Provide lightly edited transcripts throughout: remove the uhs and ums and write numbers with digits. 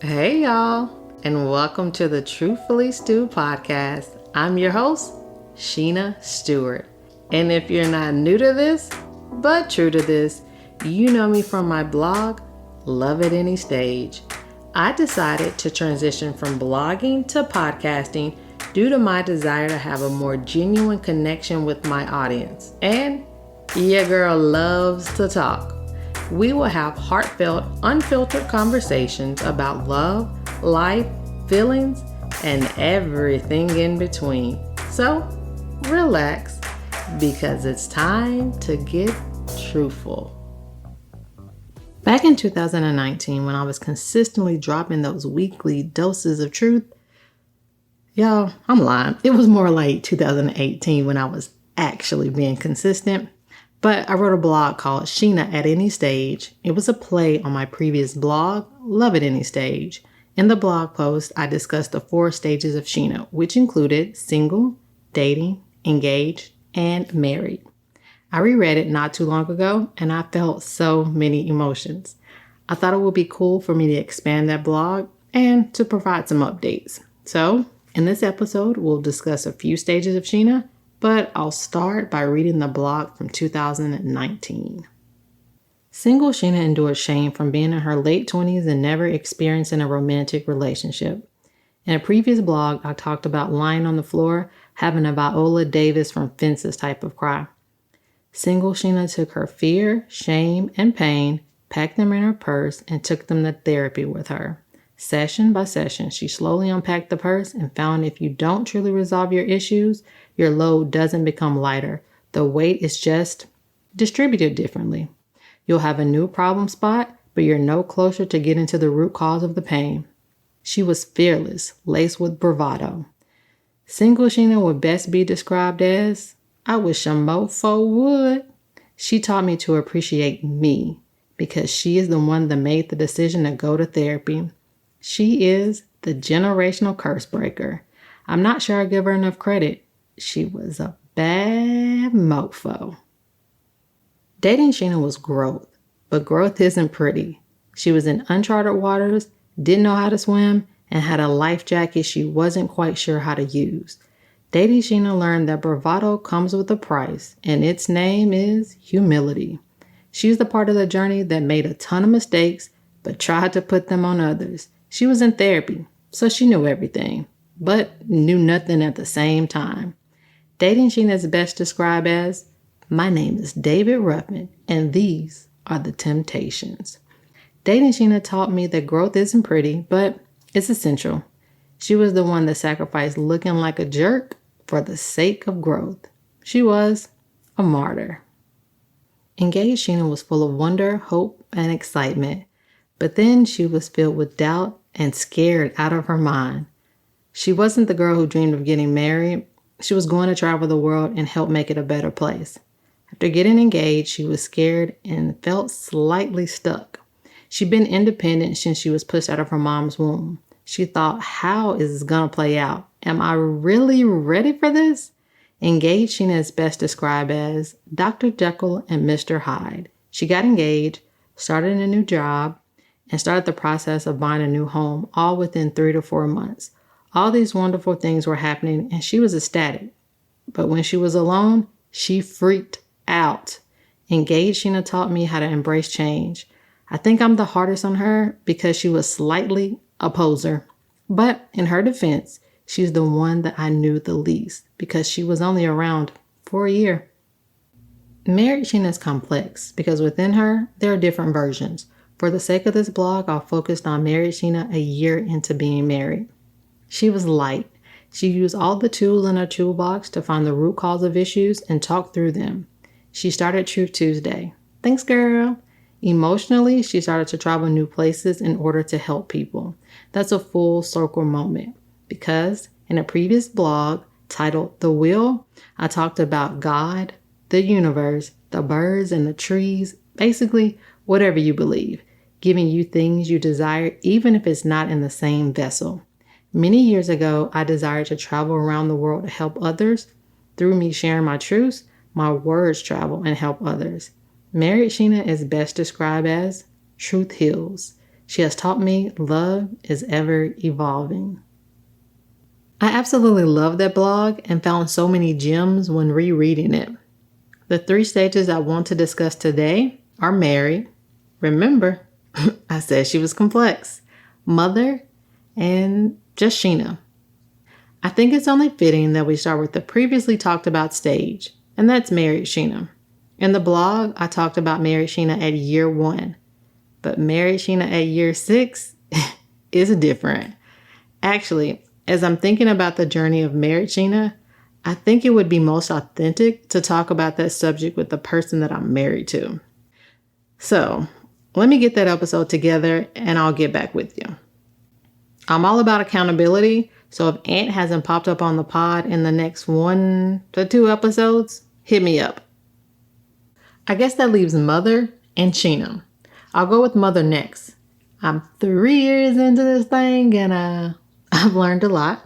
Hey y'all, and welcome to the Truthfully Stew podcast. I'm your host, Sheena Steward. And if you're not new to this, but true to this, you know me from my blog, Love at Any Stage. I decided to transition from blogging to podcasting due to my desire to have a more genuine connection with my audience. And your girl loves to talk. We will have heartfelt, unfiltered conversations about love, life, feelings, and everything in between. So, relax, because it's time to get truthful. Back in 2019, when I was consistently dropping those weekly doses of truth, y'all, I'm lying. It was more like 2018 when I was actually being consistent. But I wrote a blog called Sheena at Any Stage. It was a play on my previous blog, Love at Any Stage. In the blog post, I discussed the 4 stages of Sheena, which included single, dating, engaged, and married. I reread it not too long ago, and I felt so many emotions. I thought it would be cool for me to expand that blog and to provide some updates. So, in this episode, we'll discuss a few stages of Sheena, but I'll start by reading the blog from 2019. Single Sheena endured shame from being in her late 20s and never experiencing a romantic relationship. In a previous blog, I talked about lying on the floor, having a Viola Davis from Fences type of cry. Single Sheena took her fear, shame, and pain, packed them in her purse, and took them to therapy with her. Session by session, she slowly unpacked the purse and found if you don't truly resolve your issues, your load doesn't become lighter. The weight is just distributed differently. You'll have a new problem spot, but you're no closer to getting to the root cause of the pain. She was fearless, laced with bravado. Single Sheena would best be described as, I wish a mofo would. She taught me to appreciate me because she is the one that made the decision to go to therapy. She is the generational curse breaker. I'm not sure I give her enough credit. She was a bad mofo. Dating Sheena was growth, but growth isn't pretty. She was in uncharted waters, didn't know how to swim, and had a life jacket she wasn't quite sure how to use. Dating Sheena learned that bravado comes with a price, and its name is humility. She's the part of the journey that made a ton of mistakes, but tried to put them on others. She was in therapy, so she knew everything, but knew nothing at the same time. Dating Sheena is best described as, my name is David Ruffin, and these are the temptations. Dating Sheena taught me that growth isn't pretty, but it's essential. She was the one that sacrificed looking like a jerk for the sake of growth. She was a martyr. Engaged Sheena was full of wonder, hope, and excitement, but then she was filled with doubt and scared out of her mind. She wasn't the girl who dreamed of getting married. She was going to travel the world and help make it a better place. After getting engaged, she was scared and felt slightly stuck. She'd been independent since she was pushed out of her mom's womb. She thought, how is this going to play out? Am I really ready for this? Engaged Sheena is best described as Dr. Jekyll and Mr. Hyde. She got engaged, started a new job, and started the process of buying a new home, all within 3 to 4 months. All these wonderful things were happening, and she was ecstatic. But when she was alone, she freaked out. Engaged Sheena taught me how to embrace change. I think I'm the hardest on her because she was slightly a poser. But in her defense, she's the one that I knew the least because she was only around for a year. Married Sheena is complex because within her, there are different versions. For the sake of this blog, I'll focus on Married Sheena a year into being married. She was light. She used all the tools in her toolbox to find the root cause of issues and talk through them. She started Truth Tuesday. Thanks, girl. Emotionally, she started to travel new places in order to help people. That's a full circle moment because in a previous blog titled The Will, I talked about God, the universe, the birds and the trees, basically whatever you believe, giving you things you desire even if it's not in the same vessel. Many years ago, I desired to travel around the world to help others. Through me sharing my truths, my words travel and help others. Married Sheena is best described as truth heals. She has taught me love is ever evolving. I absolutely love that blog and found so many gems when rereading it. The 3 stages I want to discuss today are married. Remember, I said she was complex. Mother, and just Sheena. I think it's only fitting that we start with the previously talked about stage, and that's married Sheena. In the blog, I talked about married Sheena at year 1, but married Sheena at year 6 is different. Actually, as I'm thinking about the journey of married Sheena, I think it would be most authentic to talk about that subject with the person that I'm married to. So, let me get that episode together and I'll get back with you. I'm all about accountability, so if Aunt hasn't popped up on the pod in the next 1 to 2 episodes, hit me up. I guess that leaves Mother and Sheena. I'll go with Mother next. I'm 3 years into this thing and I've learned a lot.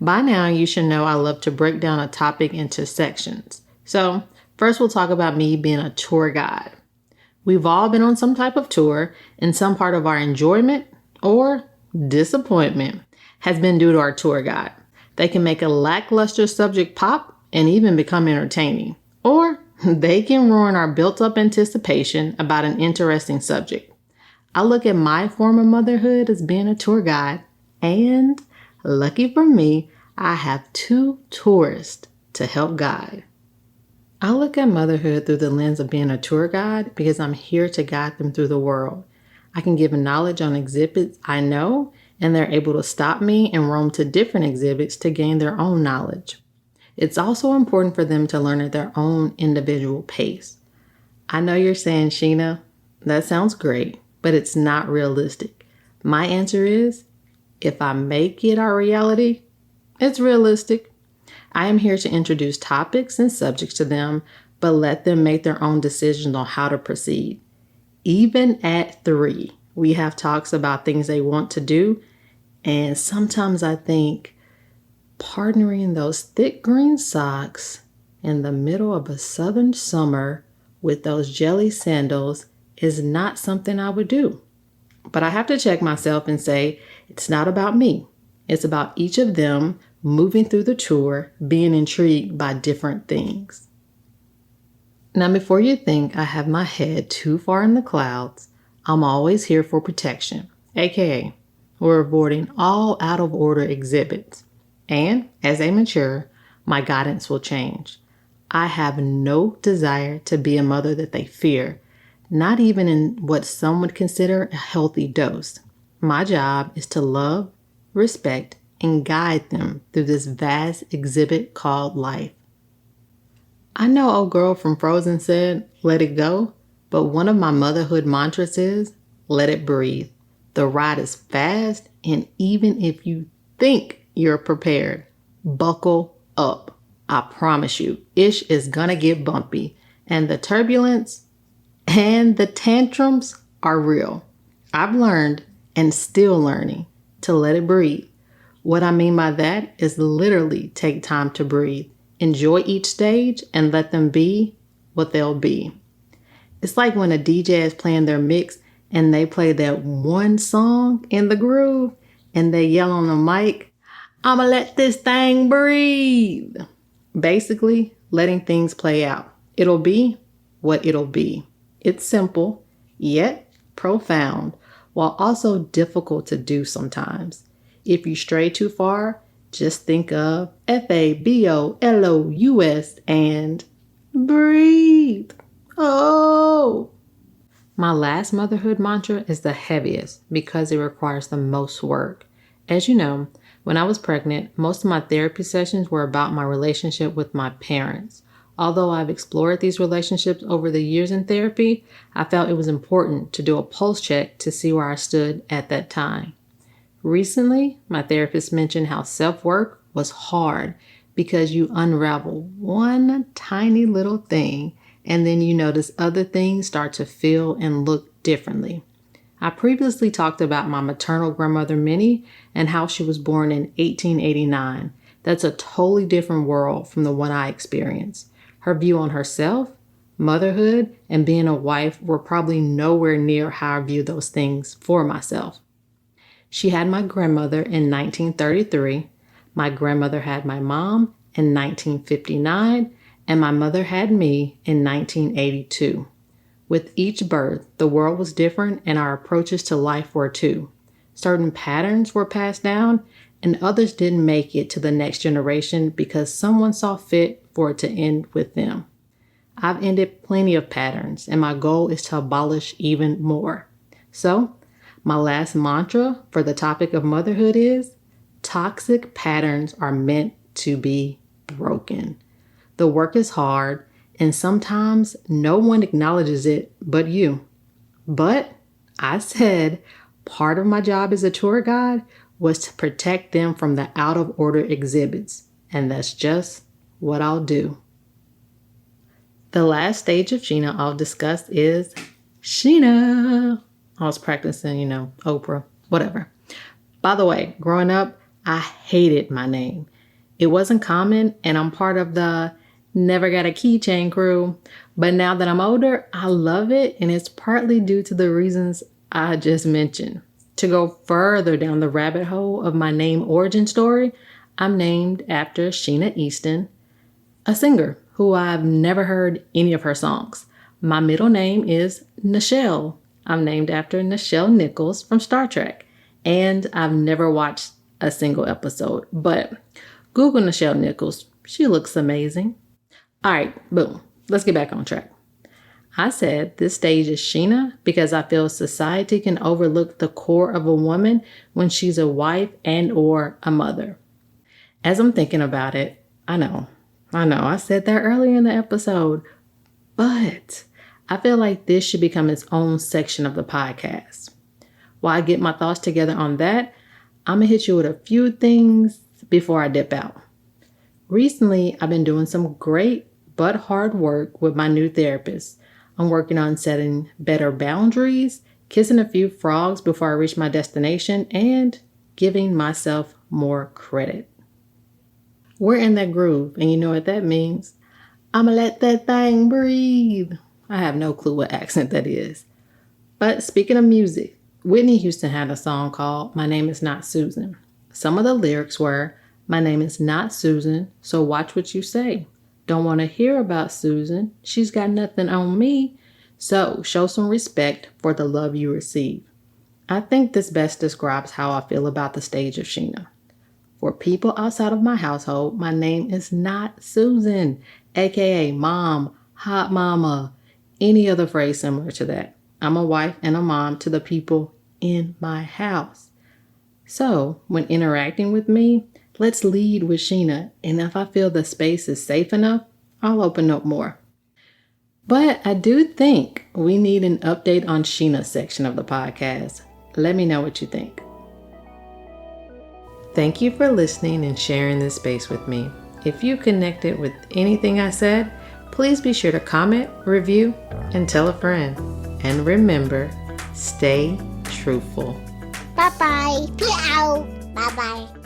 By now, you should know I love to break down a topic into sections. So first we'll talk about me being a tour guide. We've all been on some type of tour, and some part of our enjoyment or disappointment has been due to our tour guide. They can make a lackluster subject pop and even become entertaining, or they can ruin our built-up anticipation about an interesting subject. I look at my form of motherhood as being a tour guide, and lucky for me, I have 2 tourists to help guide. I look at motherhood through the lens of being a tour guide because I'm here to guide them through the world. I can give knowledge on exhibits I know, and they're able to stop me and roam to different exhibits to gain their own knowledge. It's also important for them to learn at their own individual pace. I know you're saying, Sheena, that sounds great, but it's not realistic. My answer is, if I make it our reality, it's realistic. I am here to introduce topics and subjects to them, but let them make their own decisions on how to proceed. Even at 3, we have talks about things they want to do, and sometimes I think partnering those thick green socks in the middle of a southern summer with those jelly sandals is not something I would do. But I have to check myself and say, it's not about me. It's about each of them moving through the tour, being intrigued by different things. Now, before you think I have my head too far in the clouds, I'm always here for protection, aka we're avoiding all out of order exhibits. And as they mature, my guidance will change. I have no desire to be a mother that they fear, not even in what some would consider a healthy dose. My job is to love, respect, and guide them through this vast exhibit called life. I know old girl from Frozen said, let it go, but one of my motherhood mantras is, let it breathe. The ride is fast, and even if you think you're prepared, buckle up. I promise you, ish is gonna get bumpy, and the turbulence and the tantrums are real. I've learned, and still learning, to let it breathe. What I mean by that is literally take time to breathe. Enjoy each stage and let them be what they'll be. It's like when a DJ is playing their mix and they play that one song in the groove and they yell on the mic, I'ma let this thing breathe. Basically, letting things play out. It'll be what it'll be. It's simple, yet profound, while also difficult to do sometimes. If you stray too far, just think of FABOLOUS and breathe. Oh! My last motherhood mantra is the heaviest because it requires the most work. As you know, when I was pregnant, most of my therapy sessions were about my relationship with my parents. Although I've explored these relationships over the years in therapy, I felt it was important to do a pulse check to see where I stood at that time. Recently, my therapist mentioned how self-work was hard because you unravel one tiny little thing and then you notice other things start to feel and look differently. I previously talked about my maternal grandmother Minnie and how she was born in 1889. That's a totally different world from the one I experienced. Her view on herself Motherhood and being a wife were probably nowhere near how I view those things for myself. She had my grandmother in 1933. My grandmother had my mom in 1959, and my mother had me in 1982. With each birth, the world was different and our approaches to life were too. Certain patterns were passed down and others didn't make it to the next generation because someone saw fit for it to end with them. I've ended plenty of patterns and my goal is to abolish even more. So, my last mantra for the topic of motherhood is, toxic patterns are meant to be broken. The work is hard, and sometimes no one acknowledges it but you. But I said part of my job as a tour guide was to protect them from the out of order exhibits, and that's just what I'll do. The last stage of Sheena I'll discuss is Sheena. I was practicing, Oprah, whatever. By the way, growing up, I hated my name. It wasn't common, and I'm part of the never got a keychain crew. But now that I'm older, I love it, and it's partly due to the reasons I just mentioned. To go further down the rabbit hole of my name origin story, I'm named after Sheena Easton, a singer who I've never heard any of her songs. My middle name is Nichelle. I'm named after Nichelle Nichols from Star Trek, and I've never watched a single episode, but Google Nichelle Nichols. She looks amazing. All right, boom. Let's get back on track. I said this stage is Sheena because I feel society can overlook the core of a woman when she's a wife and or a mother. As I'm thinking about it, I know, I said that earlier in the episode, but I feel like this should become its own section of the podcast. While I get my thoughts together on that, I'm going to hit you with a few things before I dip out. Recently, I've been doing some great but hard work with my new therapist. I'm working on setting better boundaries, kissing a few frogs before I reach my destination, and giving myself more credit. We're in that groove, and you know what that means. I'ma let that thing breathe. I have no clue what accent that is. But speaking of music, Whitney Houston had a song called My Name Is Not Susan. Some of the lyrics were, my name is not Susan, so watch what you say. Don't want to hear about Susan. She's got nothing on me. So show some respect for the love you receive. I think this best describes how I feel about the stage of Sheena. For people outside of my household, my name is not Susan, aka mom, hot mama, any other phrase similar to that. I'm a wife and a mom to the people in my house. So when interacting with me, let's lead with Sheena, and if I feel the space is safe enough, I'll open up more. But I do think we need an update on Sheena's section of the podcast. Let me know what you think. Thank you for listening and sharing this space with me. If you connected with anything I said, please be sure to comment, review, and tell a friend. And remember, stay truthful. Bye-bye. Peace out. Bye-bye.